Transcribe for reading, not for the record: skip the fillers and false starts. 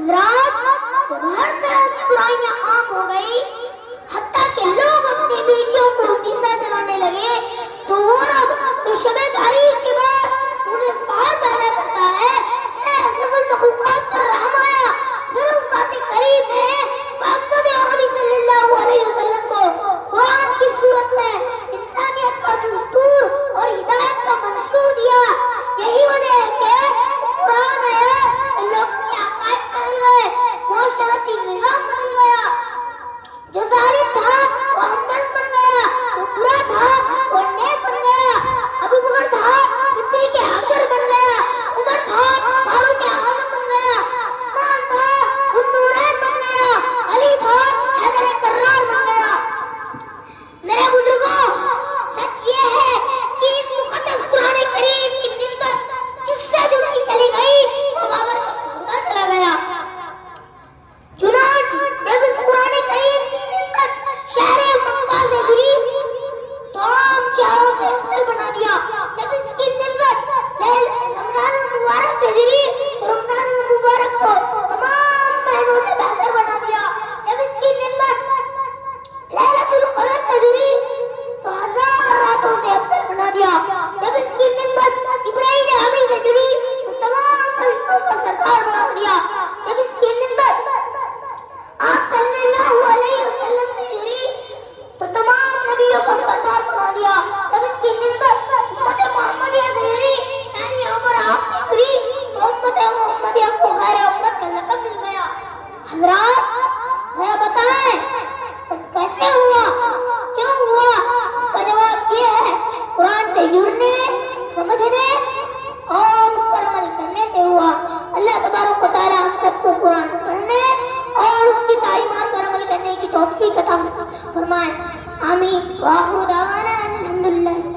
حضرات جب ہر طرح کی برائیاں عام ہو گئی، حتیٰ کہ لوگ اپنی بیٹیوں کو زندہ جلانے لگے، تو وہ رب جو شب تاریخ کے بعد انہیں سحر پیدا کرتا ہے، سے اشرف المخلوقات پر رحم آیا۔ پھر اس ذات کریم نے محمد عربی صلی اللہ علیہ وسلم کو قرآن کی صورت میں انسانیت کا دستور اور ہدایت کا منشور دیا۔ یہی وجہ ہے کہ قرآن آیا تو لوگوں کے عقائد بدل گئے، معاشرتی نظام بدل گیا۔ جو ظالم تھا وہ ہمدرد بن گیا، جو برا تھا وہ نیک بن گیا۔ ابو بکر تھا صدیق اکبر بن گیا، عمر تھا فاروق اعظم بن گیا، عثمان تھا ذو النورین بن گیا، علی تھا حیدر کرار بن گیا۔ میرے بزرگوں، سچ یہ ہے کہ اس مقدس قرآن کریم کی نسبت جس سے جڑتی چلی گئی وہ بابرکت ہوتا چلا گیا۔ چنانچہ جب اس قرآن کریم کی نسبت شہر مکہ سے جڑی تو عام شہروں سے افضل بنا دیا۔ جب اس کی نسبت رمضان المبارک سے جڑی تو رمضان المبارک کو تمام مہینوں سے بہتر بنا دیا۔ جب اس کی نسبت لیلۃ القدر سے جڑی تو 1000 راتوں سے افضل بنا دیا۔ جب اس کی نسبت جبرائیل امین سے جڑی تو تمام فرشتوں کا سردار بنا دیا۔ جب اس کی نسبت آپ صلی اللہ علیہ وسلم سے جڑی تو تمام نبیوں کا سردار بنا دیا۔ جب اس کی نسبت امت محمدیہ سے جڑی یعنی عمر آپ سے جڑی تو امت محمدیہ کو خیر امت کا لقب مل گیا۔ حضرات ذرا بتائیں سب کیسے ہوا، کیوں ہوا؟ اس کا جواب یہ ہے قرآن سے جڑنے، سمجھنے اور اس پر عمل کرنے سے ہوا۔ اللہ تبارک و تعالی ہم سب کو قرآن پڑھنے اور اس کی تعلیمات پر عمل کرنے کی توفیق عطا فرمائے۔ آمین۔ وآخر دعوانا الحمدللہ۔